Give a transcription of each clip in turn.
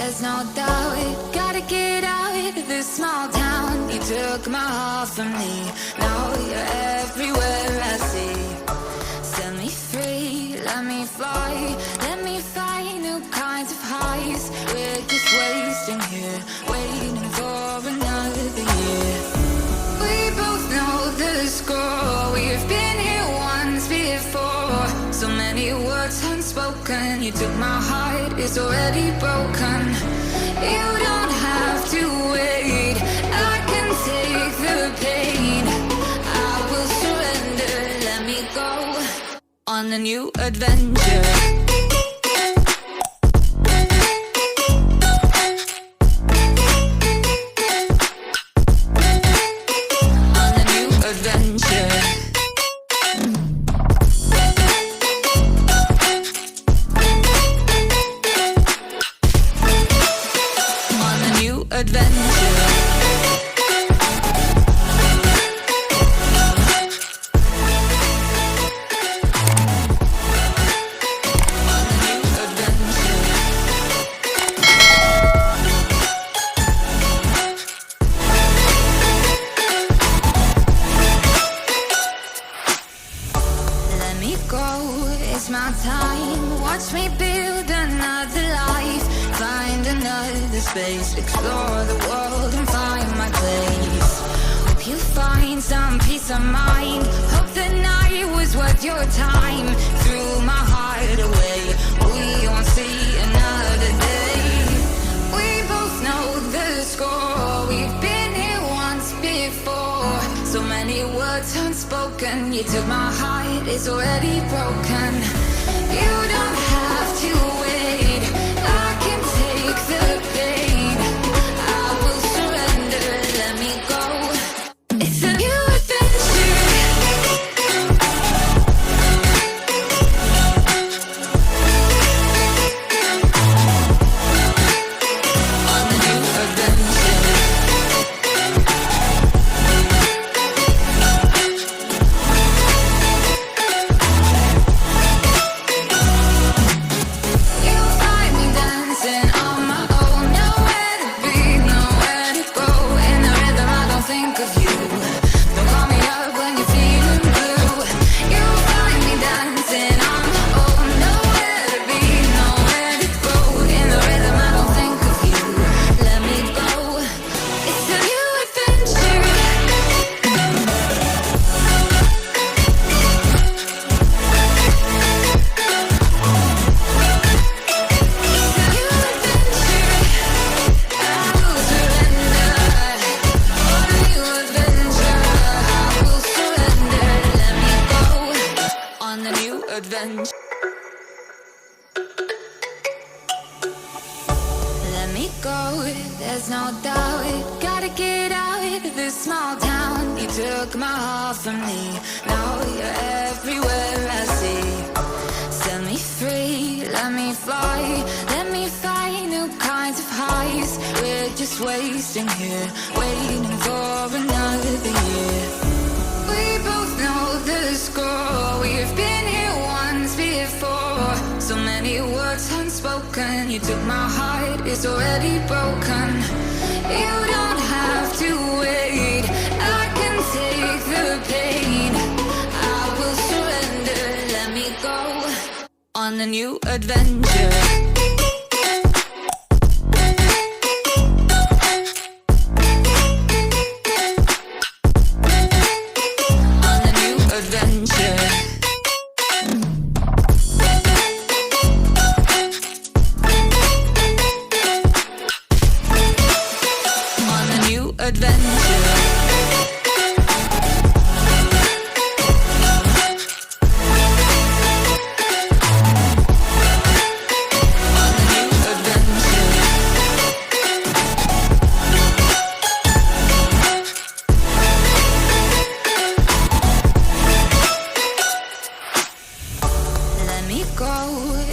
there's no doubt. Gotta get out of this small town. You took my heart from me, now you're everywhere I see. Set me free, let me fly, let me find new kinds of highs. We're just wasting here, waiting for another year. We both know the score, we've been here once before. So many words unspoken, you took my heart, it's already broken. You don't have to wait, I can take the pain. I will surrender, let me go on a new adventure. It's my time, watch me build another life. Find another space, explore the world and find my place. Hope you find some peace of mind. Hope the night was worth your time. Threw my heart away, we won't see another day. We both know the score, we've been here once before. So many words unspoken, you took my heart, it's already broken. You don't have to wait, I can take the pain. I will surrender, let me go. It's a new adventure. On a new adventure. Adventure. Let me go, there's no doubt. Gotta get out of this small town. You took my heart from me, now you're everywhere I see. Set me free, let me fly, let me find new kinds of highs. We're just wasting here, waiting for another year. We both know the score, we've been here once before. So many words unspoken, you took my heart, it's already broken. You don't have to wait, I can take the pain. I will surrender, let me go on a new adventure.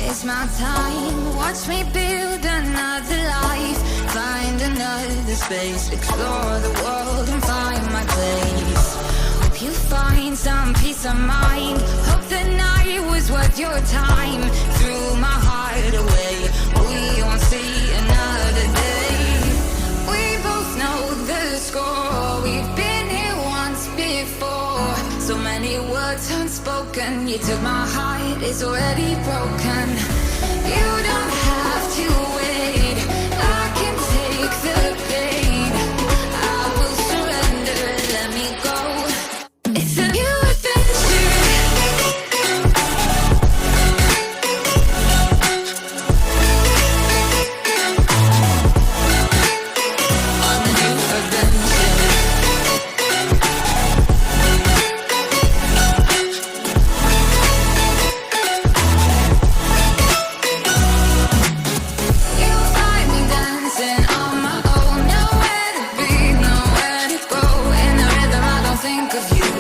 It's my time, watch me build another life. Find another space, explore the world and find my place. Hope you find some peace of mind. Hope the night was worth your time. Threw my heart away, we won't see another score. We've been here once before. So many words unspoken. You took my heart, it's already broken. You don't have to wait. I can take the pain. I will surrender, let me go. It's a new adventure. On the new adventure. You'll find me dancing on my own. Nowhere to be, nowhere to go. In the rhythm, I don't think of you.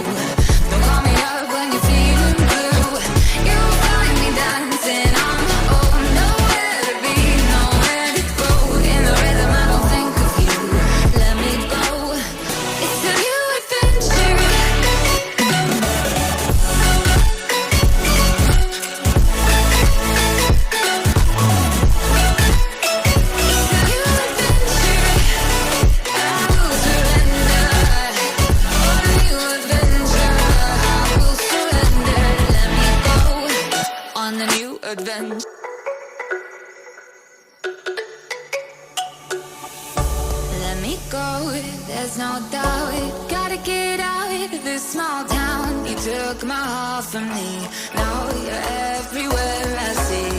Don't call me up when you're feeling blue. You'll find me dancing on my own. Nowhere to be, nowhere to go. In the rhythm, I don't think of you. Let me go. It's a new adventure. On the new adventure. Let me go, there's no doubt. Gotta get out of this small town. You took my heart from me. Now you're everywhere I see.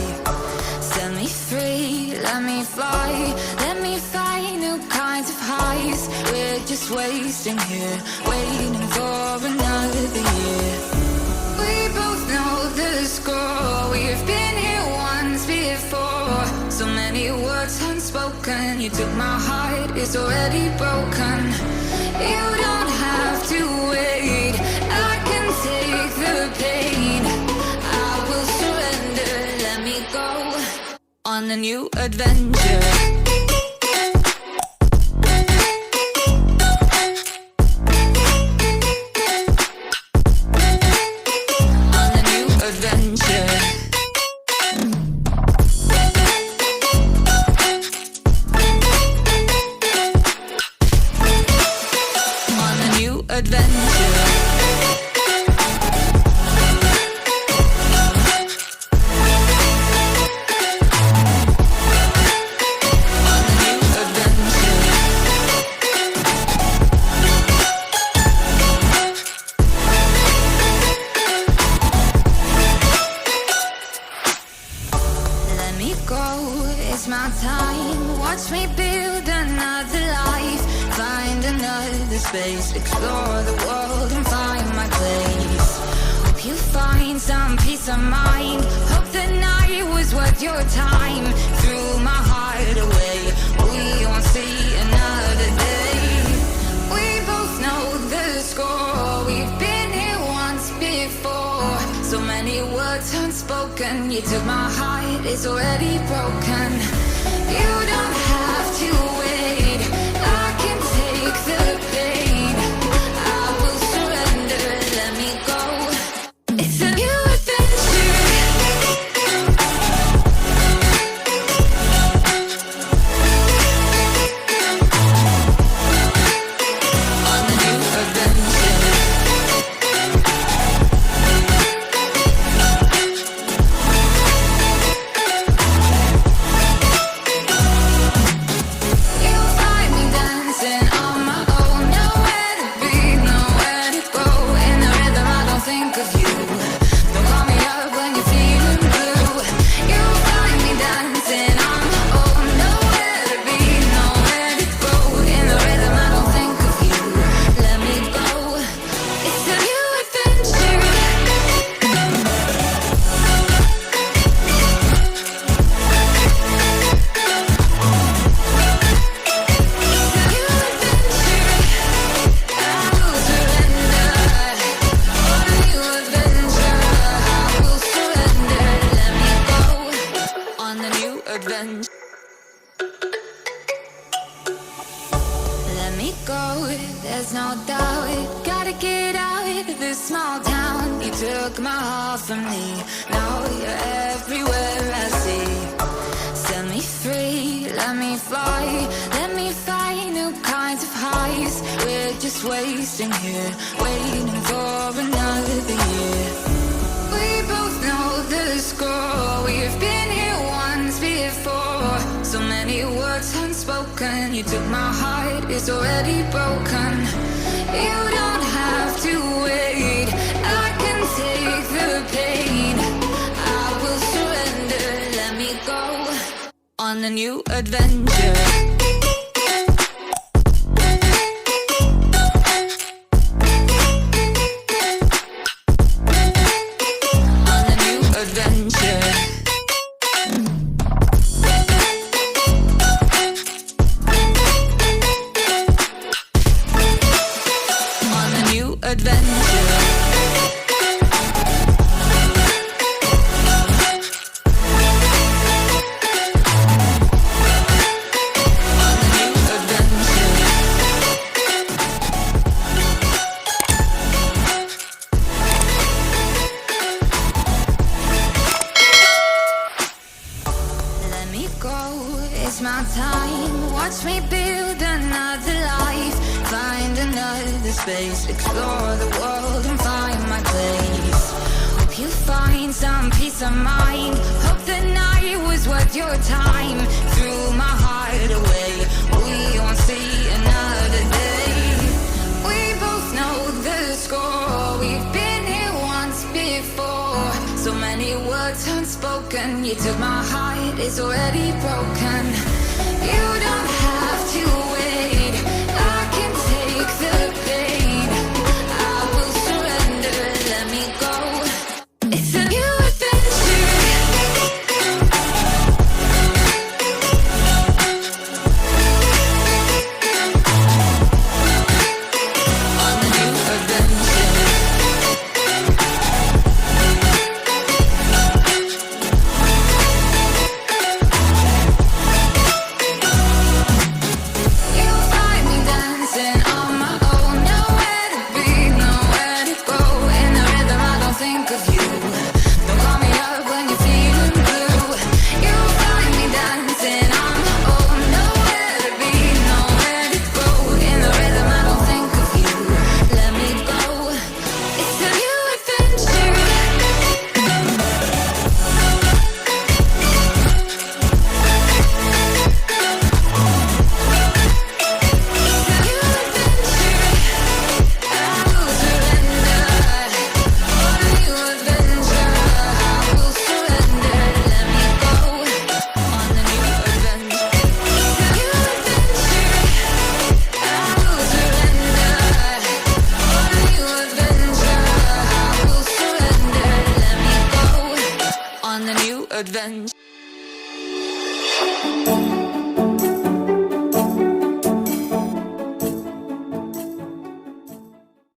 Set me free, let me fly. Let me find new kinds of highs. We're just wasting here, waiting for another year. We both know the score. We've been here once before. So many words unspoken. You took my heart, it's already broken. You don't have to wait. I can take the pain. I will surrender, let me go. On a new adventure. On a new adventure. On a new adventure. It's my time, watch me build another life. Find another space, explore the world and find my place. Hope you find some peace of mind. Hope the night was worth your time. Threw my heart away, we won't see another day. We both know the score. We've been here once before. So many words unspoken. You took my heart, it's already broken. You don't have to wait. I can take the pain. I will surrender, let me go. It's a new adventure. On the new adventure. You'll find me dancing on my own. Nowhere to be, nowhere to go. In the rhythm, I don't think of you. Don't call me up when you're feeling blue. You'll find me dancing on my own. Nowhere to be, nowhere to go. In the rhythm, I don't think of you. Let me go. It's a new adventure. On the new adventure. Let me go, there's no doubt. Gotta get out of this small town. You took my heart from me. Now you're everywhere I see. Set me free. free, let me fly. Let me find new kinds of highs. We're just wasting here, waiting for another year. We both know the score. We've been here once before. So many words unspoken. You took my heart, it's already broken. You don't have to wait, I can take the pain. I will surrender, let me go on a new adventure. It's my time, watch me build another life. Find another space, explore the world and find my place. Hope you find some peace of mind. Hope the night was worth your time. Threw my heart away, we won't see another day. We both know the score, we've been here once before. So many words unspoken, you took my heart, it's already broken. You don't have to wait, I can take the pain. I will surrender, let me go. It's a new adventure. On a new adventure. Adventure.